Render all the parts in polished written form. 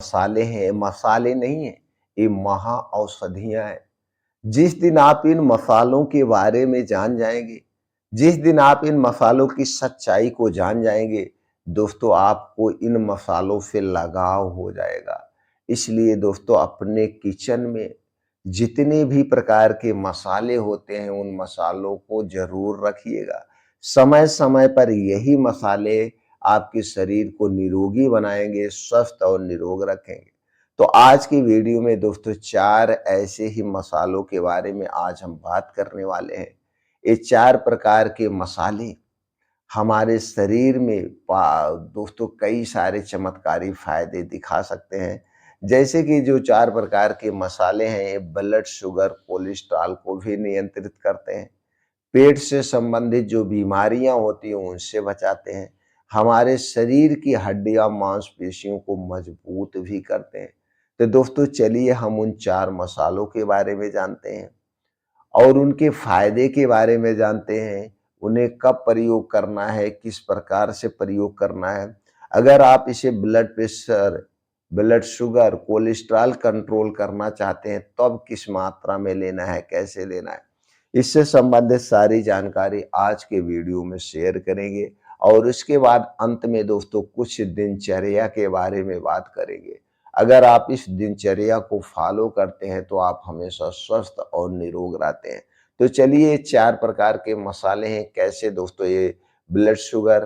मसाले हैं, मसाले नहीं हैं, ये महा औषधियाँ हैं। जिस दिन आप इन मसालों के बारे में जान जाएँगे, जिस दिन आप इन मसालों की सच्चाई को जान जाएँगे, दोस्तों आपको इन मसालों से लगाव हो जाएगा। इसलिए दोस्तों अपने किचन में जितने भी प्रकार के मसाले होते हैं, उन मसालों को ज़रूर रखिएगा। समय-समय पर यही मसाले आपके शरीर को निरोगी बनाएँगे, स्वस्थ और निरोग रखेंगे। तो आज की वीडियो में दोस्तों 4 ऐसे ही मसालों के बारे में आज हम बात करने वाले हैं। ये 4 प्रकार के मसाले हमारे शरीर में दोस्तों कई सारे चमत्कारी फ़ायदे दिखा सकते हैं। जैसे कि जो 4 प्रकार के मसाले हैं, ये ब्लड शुगर, कोलेस्ट्रॉल को भी नियंत्रित करते हैं। पेट से संबंधित जो बीमारियां होती हैं उनसे बचाते हैं। हमारे शरीर की हड्डियां मांसपेशियों को मजबूत भी करते हैं। तो दोस्तों चलिए हम उन 4 मसालों के बारे में जानते हैं और उनके फायदे के बारे में जानते हैं। उन्हें कब प्रयोग करना है, किस प्रकार से प्रयोग करना है। अगर आप इसे blood pressure, blood sugar, cholesterol control करना चाहते हैं तब किस मात्रा में लेना है, कैसे लेना है, इससे संबंधित सारी जानकारी आज के वीडियो में शेयर करेंगे और उसके बाद अंत में दोस्तों कुछ दिनचर्या के बारे में बात करेंगे। अगर आप इस दिनचर्या को फॉलो करते हैं तो आप हमेशा स्वस्थ और निरोग रहते हैं। तो चलिए 4 प्रकार के मसाले हैं, कैसे दोस्तों ये ब्लड शुगर,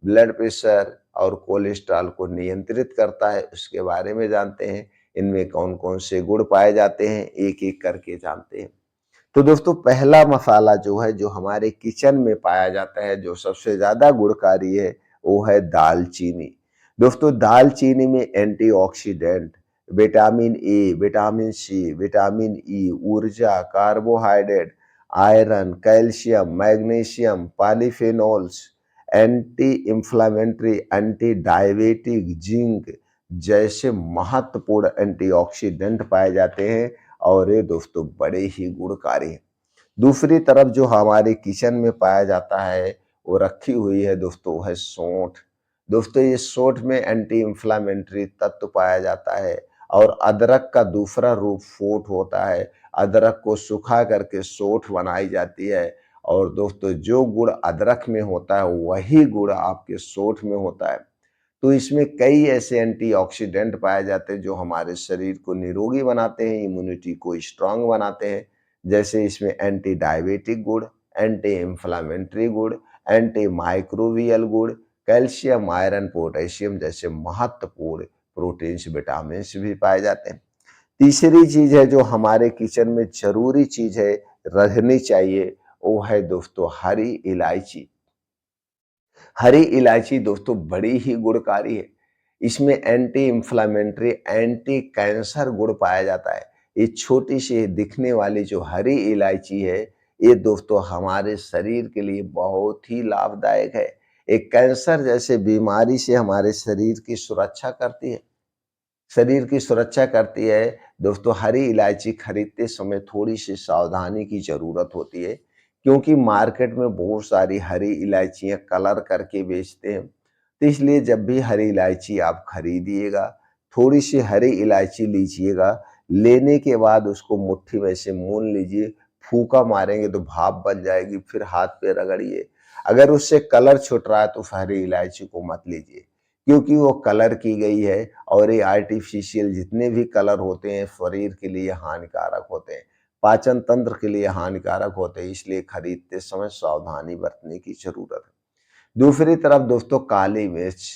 ब्लड प्रेशर और कोलेस्ट्रॉल को नियंत्रित करता है उसके बारे में जानते हैं। इनमें कौन-कौन से गुण पाए जाते हैं, एक-एक करके जानते हैं। तो दोस्तों पहला मसाला जो है, जो हमारे किचन में पाया जाता है, जो सबसे ज़्यादा गुणकारी है, वो है दालचीनी। दोस्तों दालचीनी में antioxidant, vitamin A, vitamin C, vitamin E, ऊर्जा, carbohydrate, iron, calcium, magnesium, polyphenols, anti inflammatory, anti diabetic, zinc जैसे महत्वपूर्ण एंटीऑक्सीडेंट पाए जाते हैं और ये दोस्तों बड़े ही गुणकारी हैं। दूसरी तरफ जो हमारे किचन में पाया जाता है, वो रखी हुई है दोस्तों, वो है सौंठ। दोस्तों ये सौंठ में एंटी इंफ्लेमेटरी तत्व पाया जाता है और अदरक का दूसरा रूप फोट होता है। अदरक को सुखा करके सौंठ बनाई जाती है और दोस्तों जो गुण अदरक में होता है वही गुण आपके सौंठ में होता है। तो इसमें कई ऐसे एंटीऑक्सीडेंट पाए जाते हैं जो हमारे शरीर को निरोगी बनाते हैं, इम्यूनिटी को स्ट्रांग बनाते हैं। जैसे इसमें एंटी डायबिटिक गुण, एंटी इंफ्लेमेटरी गुण, एंटी माइक्रोबियल गुण, कैल्शियम, आयरन, पोटेशियम जैसे महत्वपूर्ण प्रोटीन्स, विटामिन्स भी पाए जाते हैं। तीसरी चीज है जो हमारे किचन में जरूरी चीज है, रहनी चाहिए, वो है दोस्तों हरी इलायची। हरी इलायची दोस्तों बड़ी ही गुणकारी है। इसमें एंटी इंफ्लेमेटरी, एंटी कैंसर गुण पाया जाता है। ये छोटी सी दिखने वाली जो हरी इलायची है, ये दोस्तों हमारे शरीर के लिए बहुत ही लाभदायक है। एक कैंसर जैसे बीमारी से हमारे शरीर की सुरक्षा करती है। शरीर की सुरक्षा करती है। दोस्तों हरी इलायची खरीदते समय थोड़ी सी सावधानी की जरूरत होती है, क्योंकि मार्केट में बहुत सारी हरी इलायचियां कलर करके बेचते हैं। तो इसलिए जब भी हरी इलायची आप खरीदिएगा, थोड़ी सी हरी इलायची लीजिएगा। लेने के बाद उसको मुट्ठी में से मून लीजिए, फूंका मारेंगे तो भाप बन जाएगी, फिर हाथ पे रगड़िए। अगर उससे कलर छूट रहा है तो उस हरी इलायची को मत लीजिए, क्योंकि वो कलर की गई है और ये आर्टिफिशियल जितने भी कलर होते हैं शरीर के लिए हानिकारक होते हैं, पाचन तंत्र के लिए हानिकारक होते हैं। इसलिए खरीदते समय सावधानी बरतने की जरूरत है। दूसरी तरफ दोस्तों काली मिर्च।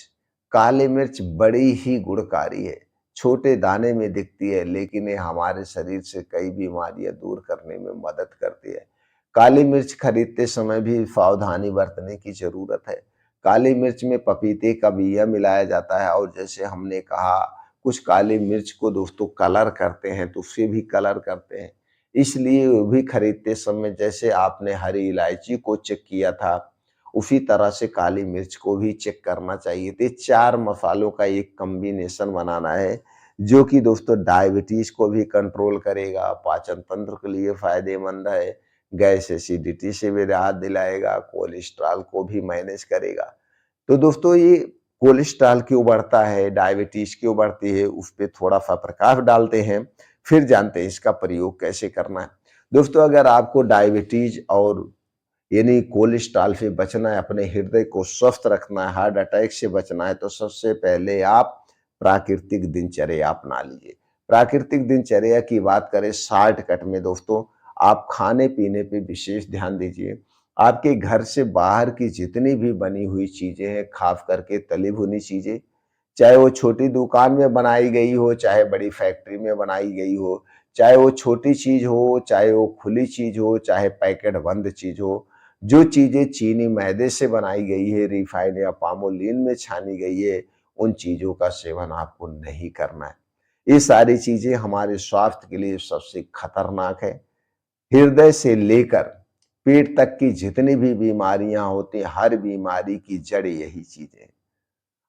काली मिर्च बड़ी ही गुणकारी है। छोटे दाने में दिखती है लेकिन ये हमारे शरीर से कई बीमारियां दूर करने में मदद करती है। काली मिर्च खरीदते समय भी सावधानी बरतने की जरूरत है। काली मिर्च में पपीते का बिया मिलाया जाता है और जैसे हमने कहा, कुछ काली मिर्च को दोस्तों कलर करते हैं तो उससे भी कलर करते हैं। इसलिए वो भी खरीदते समय जैसे आपने हरी इलायची को चेक किया था, उसी तरह से काली मिर्च को भी चेक करना चाहिए। तो ये 4 मसालों का एक कॉम्बिनेशन बनाना है, जो कि दोस्तों डायबिटीज को भी कंट्रोल करेगा, पाचन तंत्र के लिए फायदेमंद है, गैस एसिडिटी से भी राहत दिलाएगा, कोलेस्ट्रॉल को भी मैनेज करेगा। तो दोस्तों ये कोलेस्ट्रॉल क्यों बढ़ता है, डायबिटीज क्यों बढ़ती है, उस पे थोड़ा-सा प्रकाश डालते हैं, फिर जानते हैं इसका प्रयोग कैसे करना है। दोस्तों, अगर आपको डायबिटीज और यानी कोलेस्ट्रॉल से बचना है, अपने हृदय को स्वस्थ रखना है, हार्ट अटैक से बचना है, तो सबसे पहले आप प्राकृतिक दिनचर्या अपना लीजिए। प्राकृतिक दिनचर्या की बात करें शॉर्टकट में दोस्तों, आप खाने-पीने पे विशेष ध्यान दीजिए। आपके घर से बाहर की जितनी भी बनी हुई चीज़ें हैं, ख़ास करके तली भुनी चीज़ें, चाहे वो छोटी दुकान में बनाई गई हो, चाहे बड़ी फैक्ट्री में बनाई गई हो, चाहे वो छोटी चीज़ हो, चाहे वो खुली चीज़ हो, चाहे पैकेट बंद चीज़ हो, जो चीज़ें चीनी मैदे से बनाई गई है, रिफाइन या पामोलिन में छानी गई है, उन चीज़ों का सेवन आपको नहीं करना है। ये सारी चीज़ें हमारे स्वास्थ्य के लिए सबसे खतरनाक है। हृदय से लेकर पेट तक की जितनी भी बीमारियाँ होती हैं, हर बीमारी की जड़ यही चीज़ें हैं।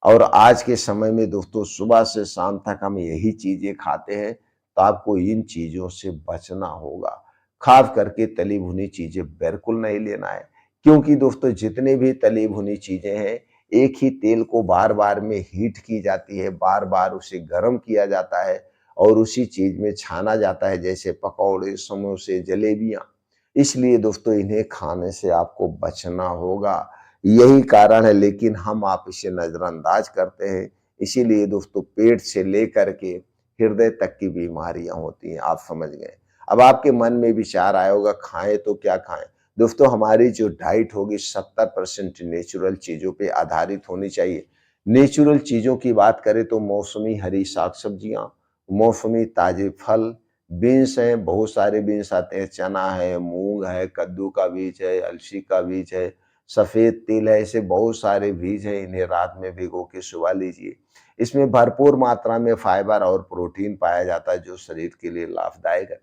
और आज के समय में दोस्तों सुबह से शाम तक हम यही चीज़ें खाते हैं, तो आपको इन चीज़ों से बचना होगा। ख़ास करके तली भुनी चीज़ें बिल्कुल नहीं लेना है, क्योंकि दोस्तों जितने भी तली भुनी चीज़ें हैं, एक ही तेल को बार-बार में हीट की जाती है, बार-बार उसे गरम किया जाता है और उसी चीज़ में छाना जाता है, जैसे पकौड़े, समोसे, जलेबियाँ। इसलिए दोस्तों इन्हें खाने से आपको बचना होगा। यही कारण है, लेकिन हम आप इसे नज़रअंदाज करते हैं। इसीलिए दोस्तों पेट से लेकर के हृदय तक की बीमारियाँ होती हैं, आप समझ गए। अब आपके मन में विचार आया होगा खाएँ तो क्या खाएँ? दोस्तों हमारी जो डाइट होगी 70% नेचुरल चीज़ों पे आधारित होनी चाहिए। नेचुरल चीज़ों की बात करें तो मौसमी हरी साग-सब्जियाँ, मौसमी ताज़े फल, बीन्स हैं, बहुत सारे बीन्स आते हैं, चना है, मूँग है, कद्दू का बीज है, अलसी का बीज है, सफ़ेद तिल है, ऐसे बहुत सारे बीज हैं, इन्हें रात में भिगो के सुबह लीजिए। इसमें भरपूर मात्रा में फाइबर और प्रोटीन पाया जाता है, जो शरीर के लिए लाभदायक है।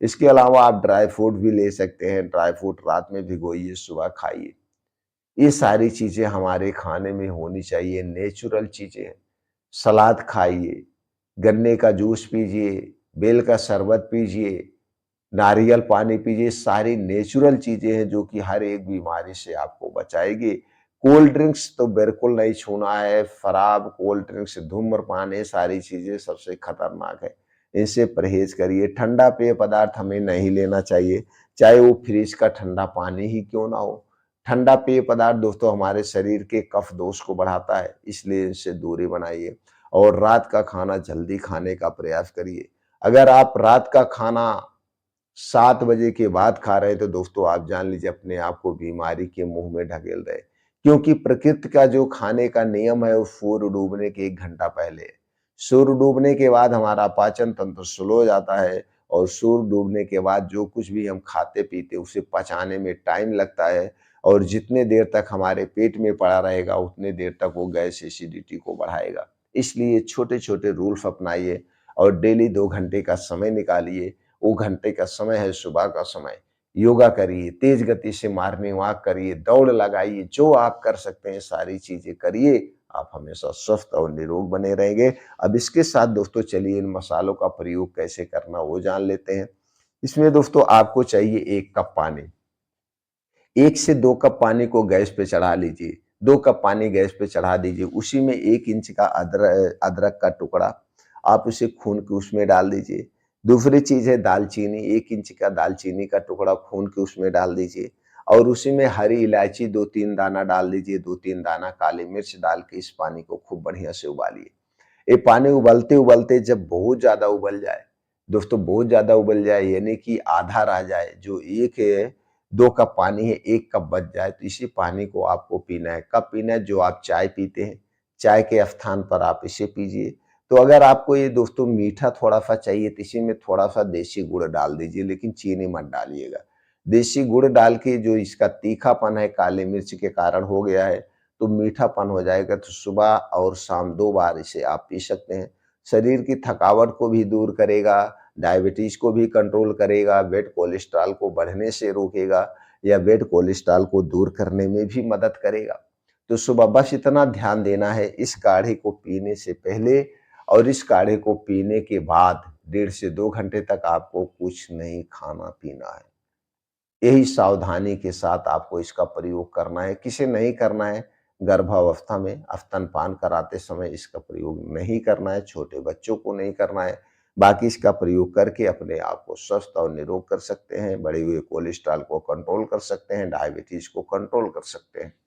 इसके अलावा आप ड्राई फ्रूट भी ले सकते हैं, ड्राई फ्रूट रात में भिगोइए, सुबह खाइए। ये सारी चीज़ें हमारे खाने में होनी चाहिए, नेचुरल चीज़ें हैं। सलाद खाइए, गन्ने का जूस पीजिए, बेल का शरबत पीजिए, नारियल पानी पीजिए, सारी नेचुरल चीज़ें हैं जो कि हर एक बीमारी से आपको बचाएगी। कोल्ड ड्रिंक्स तो बिल्कुल नहीं छूना है, शराब, कोल्ड ड्रिंक्स, धूम्रपान ये सारी चीज़ें सबसे खतरनाक है। इनसे परहेज़ करिए, ठंडा पेय पदार्थ हमें नहीं लेना चाहिए, चाहे वो फ्रिज का ठंडा पानी ही क्यों ना हो। ठंडा पेय पदार्थ दोस्तों हमारे शरीर के कफ दोष को बढ़ाता है, इसलिए इनसे दूरी बनाइए और रात का खाना जल्दी खाने का प्रयास करिए। अगर आप रात का खाना 7 बजे के बाद खा रहे हैं तो दोस्तों आप जान लीजिए अपने आप को बीमारी के मुँह में ढकेल रहे हैं। क्योंकि प्रकृति का जो खाने का नियम है वो सूर्य डूबने के 1 घंटा पहले है। सूर्य डूबने के बाद हमारा पाचन तंत्र स्लो हो जाता है और सूर्य डूबने के बाद जो कुछ भी हम खाते-पीते उसे पचाने में टाइम लगता है और जितने देर तक हमारे पेट में पड़ा रहेगा उतने देर तक वो गैस एसिडिटी को बढ़ाएगा। इसलिए छोटे-छोटे रूल्स अपनाइए और डेली 2 घंटे का समय निकालिए। वो घंटे का समय है सुबह का समय। योगा करिए, तेज गति से मॉर्निंग वॉक करिए, दौड़ लगाइए, जो आप कर सकते हैं सारी चीज़ें करिए, आप हमेशा स्वस्थ और निरोग बने रहेंगे। अब इसके साथ दोस्तों चलिए इन मसालों का प्रयोग कैसे करना वो जान लेते हैं। इसमें दोस्तों आपको चाहिए 1 कप पानी। 1 से 2 कप पानी को गैस पे चढ़ा लीजिए। 2 कप पानी गैस पे चढ़ा दीजिए, उसी में 1 इंच का अदरक का टुकड़ा, आप उसे खून के उसमें डाल दीजिए। दूसरी चीज़ है दालचीनी, 1 इंच का दालचीनी का टुकड़ा खून के उसमें डाल दीजिए और उसी में हरी इलायची 2-3 दाना डाल दीजिए, 2-3 दाना काली मिर्च डाल के इस पानी को खूब बढ़िया से उबालिए। ये पानी उबलते-उबलते जब बहुत ज़्यादा उबल जाए, दोस्तों बहुत ज़्यादा उबल जाए यानी कि आधा रह जाए, जो 2 कप पानी है 1 कप बच जाए, तो इसी पानी को आपको पीना है। कब पीना है? जो आप चाय पीते हैं, चाय के स्थान पर आप इसे पीजिए। तो अगर आपको ये दोस्तों मीठा थोड़ा-सा चाहिए तो इसी में थोड़ा-सा देसी गुड़ डाल दीजिए, लेकिन चीनी मत डालिएगा। देसी गुड़ डाल के जो इसका तीखापन है काली मिर्च के कारण हो गया है, तो मीठापन हो जाएगा, तो सुबह और शाम 2 बार इसे आप पी सकते हैं। शरीर की थकावट को भी दूर करेगा, डायबिटीज़ को भी कंट्रोल करेगा, बैड कोलेस्ट्रॉल को बढ़ने से रोकेगा या बैड कोलेस्ट्रॉल को दूर करने में भी मदद करेगा। तो सुबह बस इतना ध्यान देना है इस काढ़े को पीने से पहले और इस काढ़े को पीने के बाद 1.5 से 2 घंटे तक आपको कुछ नहीं खाना-पीना है। यही सावधानी के साथ आपको इसका प्रयोग करना है, किसे नहीं करना है, गर्भावस्था में स्तनपान कराते समय इसका प्रयोग नहीं करना है, छोटे बच्चों को नहीं करना है। बाकी इसका प्रयोग करके अपने आप को स्वस्थ और निरोग कर सकते हैं, बढ़े हुए कोलेस्ट्रॉल को कंट्रोल कर सकते हैं, डायबिटीज़ को कंट्रोल कर सकते हैं।